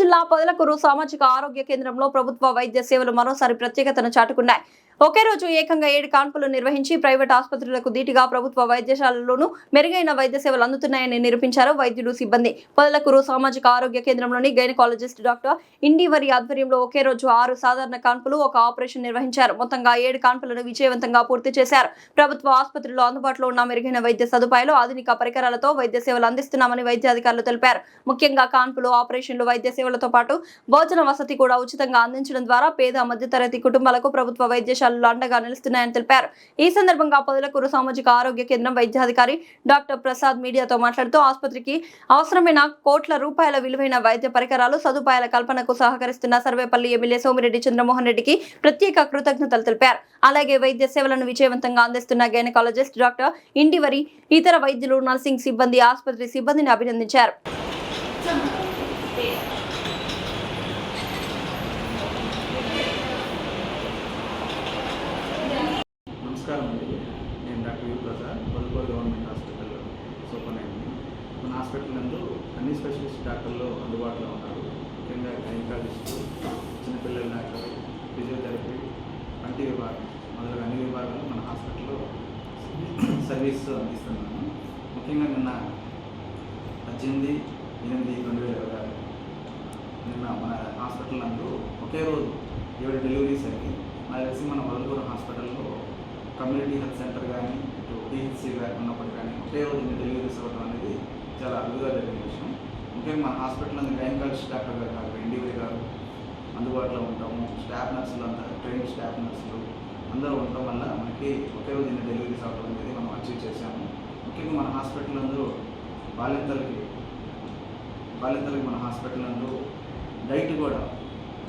జిల్లా పొదలకూరు సామాజిక ఆరోగ్య కేంద్రంలో ప్రభుత్వ వైద్య సేవలు మరోసారి ప్రత్యేకతను చాటుకున్నాయి. ఒకే రోజు ఏకంగా 7 కాన్పులు నిర్వహించి ప్రైవేట్ ఆసుపత్రులకు ధీటుగా ప్రభుత్వ వైద్యశాలల్లోనూ మెరుగైన వైద్య సేవలు అందుతున్నాయని నిరూపించారు వైద్యులు, సిబ్బంది. పొదలకూరు సామాజిక ఆరోగ్య కేంద్రంలోని గైనకాలజిస్ట్ డాక్టర్ ఇండివరి ఆధ్వర్యంలో ఒకే రోజు 6 సాధారణ కాన్పులు, 1 ఆపరేషన్ నిర్వహించారు. మొత్తంగా 7 కాన్పులను విజయవంతంగా పూర్తి చేశారు. ప్రభుత్వ ఆసుపత్రుల్లో అందుబాటులో ఉన్న మెరుగైన వైద్య సదుపాయాలు, ఆధునిక పరికరాలతో వైద్య సేవలు అందిస్తున్నామని వైద్య అధికారులు తెలిపారు. ముఖ్యంగా కాన్పులు, ఆపరేషన్లు, వైద్య సేవలతో పాటు భోజన వసతి కూడా ఉచితంగా అందించడం ద్వారా పేద మధ్యతరగతి కుటుంబాలకు ప్రభుత్వ వైద్యశాలలు అండగా నిలుస్తున్నాయని తెలిపారు. ఈ సందర్భంగా పొదలకూరు సామాజిక ఆరోగ్య కేంద్రం వైద్యాధికారి డాక్టర్ ప్రసాద్ మీడియాతో మాట్లాడుతూ ఆసుపత్రికి అవసరమైన కోట్ల రూపాయల విలువైన వైద్య పరికరాలు, సదుపాయాల కల్పనకు సహకరిస్తున్న సర్వేపల్లి ఎమ్మెల్యే సోమిరెడ్డి చంద్రమోహన్ రెడ్డికి ప్రత్యేక కృతజ్ఞతలు తెలిపారు. అలాగే వైద్య సేవలను విజయవంతంగా అందిస్తున్న గైనకాలజిస్ట్ డాక్టర్ ఇండివరి, ఇతర వైద్యులు, నర్సింగ్ సిబ్బంది, ఆసుపత్రి సిబ్బందిని అభినందించారు. నమస్కారం అండి. నేను doctor U Prasad, Podalakuru government hospital సూపరింటెండెంట్ని. మన హాస్పిటల్ నందు అన్ని స్పెషలిస్ట్ డాక్టర్లు అందుబాటులో ఉన్నారు. ముఖ్యంగా గైనకాలజిస్టు, చిన్నపిల్లల డాక్టర్, ఫిజియోథెరపీ, కంటి విభాగం మొదలగు అన్ని విభాగాలు మన హాస్పిటల్లో సర్వీస్ అందిస్తున్నాము. ముఖ్యంగా నిన్న 18/8/2026 నిన్న మన హాస్పిటల్ నందు ఒకే రోజు 7 డెలివరీస్ అయ్యి నాకు తెలిసి మన పొదలకూరు హాస్పిటల్లో కమ్యూనిటీ హెల్త్ సెంటర్ కానీ, ఇటు పిహెచ్సి కానీ ఉన్నప్పుడు కానీ ఒకే రోజు డెలివరీస్ అవ్వడం అనేది చాలా అరుదుగా జరిగిన విషయం. ముఖ్యంగా మన హాస్పిటల్ అంతా గైనకాలజిస్ట్ డాక్టర్ గారు కాదు, ఇండివరి గారు అందుబాటులో ఉంటాము. స్టాఫ్ నర్సులు అంతా ట్రైన్డ్ స్టాఫ్ నర్సులు అందరూ ఉండటం వల్ల మనకి ఒకే రోజు డెలివరీస్ అవ్వడం అనేది మనం అచీవ్ చేశాము. ముఖ్యంగా మన హాస్పిటల్ నందు బాలింతలకి మన హాస్పిటల్ నందు డైట్ కూడా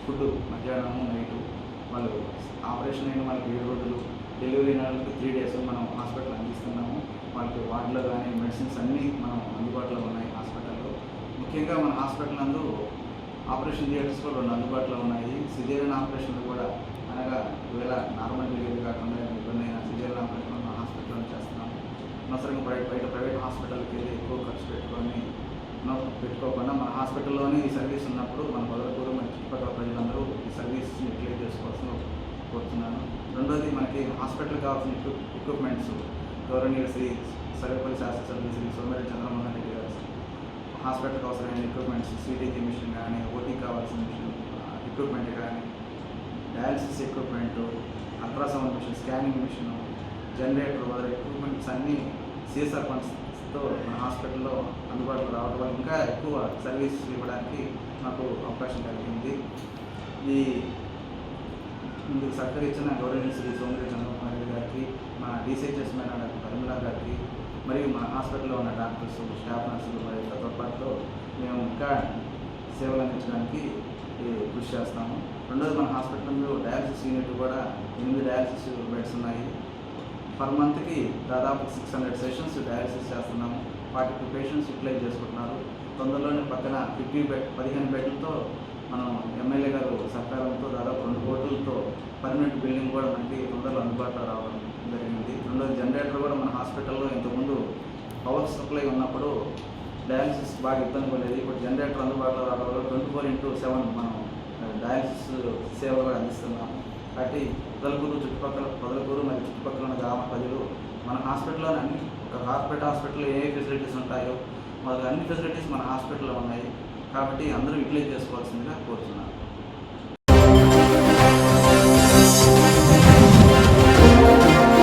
ఫుడ్ మధ్యాహ్నము, నైటు వాళ్ళు ఆపరేషన్ అయిన వాళ్ళకి 7 రోజులు, డెలివరీ అయిన వాళ్ళకి 3 days మనం హాస్పిటల్ అందిస్తున్నాము. వాళ్ళకి వార్డులో కానీ మెడిసిన్స్ అన్నీ మనం అందుబాటులో ఉన్నాయి హాస్పిటల్లో. ముఖ్యంగా మన హాస్పిటల్ నందు ఆపరేషన్ థియేటర్స్ కూడా 2 అందుబాటులో ఉన్నాయి. సిజేరియన్ ఆపరేషన్లు కూడా, అనగా ఒకవేళ నార్మల్ డెలివరీ కాకుండా ఇబ్బంది అయిన సిజేరియన్ ఆపరేషన్ మన హాస్పిటల్లో చేస్తున్నాము. అనవసరంగా బయట ప్రైవేట్ హాస్పిటల్కి వెళ్ళి ఎక్కువ ఖర్చు పెట్టుకోకుండా మన హాస్పిటల్లోనే ఈ సర్వీస్ ఉన్నప్పుడు మన పొదలకూరు, మన చుట్టుపక్కల ప్రజలందరూ ఈ సర్వీస్ని యూటిలైజ్ చేసుకోవాల్సిన కోరుతున్నాను. రెండోది, మనకి హాస్పిటల్కి కావాల్సిన ఎక్విప్మెంట్స్ గౌరవనీయులు శ్రీ సర్వేపల్లి శాసనసభ్యులు శ్రీ సోమిరెడ్డి చంద్రమోహన్ రెడ్డి గారు హాస్పిటల్కి అవసరమైన ఎక్విప్మెంట్స్, సిటీజీ మిషన్ కానీ, ఓటీకి కావాల్సిన మిషన్ ఎక్విప్మెంట్ కానీ, dialysis equipment, ultrasound machine, scanning machine, generator మొదలైన ఎక్విప్మెంట్స్ అన్నీ సిఎస్ఆర్ ఫండ్స్తో మన హాస్పిటల్లో అందుబాటులో రావడం వల్ల ఇంకా ఎక్కువ సర్వీస్ ఇవ్వడానికి నాకు అవకాశం కలిగింది. ఈ ముందుకు సహకరించిన గౌరవనీయులు శ్రీ సోమిరెడ్డి చంద్రమోహన్ రెడ్డి గారికి, మా డిసిహెచ్ఎస్ మేడం డాక్టర్ పరిమళ గారికి, మరియు మన హాస్పిటల్లో ఉన్న డాక్టర్స్, స్టాఫ్ నర్సులు మరియు తోడ్పాటుతో మేము ఇంకా సేవలు అందించడానికి కృషి చేస్తాము. రెండోది, మన హాస్పిటల్లో డయాలసిస్ యూనిట్ కూడా 8 డయాలసిస్ బెడ్స్ ఉన్నాయి. పర్ మంత్కి దాదాపు 600 సెషన్స్ డయాలసిస్ చేస్తున్నాము. 42 పేషెంట్స్ యూటిలైజ్ చేసుకుంటున్నారు. తొందరలోనే పక్కన 15 బెడ్లతో మనం ఎమ్మెల్యే గారు సహకారంతో దాదాపు 2 కోట్లతో పర్మనెంట్ బిల్డింగ్ కూడా మనకి తొందరలో అందుబాటులో రావడం జరిగింది. రెండోది, జనరేటర్ కూడా మన హాస్పిటల్లో ఇంతకుముందు పవర్ సప్లై ఉన్నప్పుడు డయాలసిస్ బాగా ఇబ్బంది పడేది. ఇప్పుడు జనరేటర్ అందుబాటులో రావడం వల్ల 24/7 మనం డయాలసిస్ సేవలు కూడా అందిస్తున్నాము. కాబట్టి పొదలకూరు మరియు చుట్టుపక్కల ఉన్న గ్రామ ప్రజలు మన హాస్పిటల్లోనే ఒక కార్పొరేట్ హాస్పిటల్లో ఏ ఫెసిలిటీస్ ఉంటాయో మొదలు అన్ని ఫెసిలిటీస్ మన హాస్పిటల్లో ఉన్నాయి. కాబట్టి అందరూ యూటిలైజ్ చేసుకోవాల్సిందిగా కోరుతున్నాను.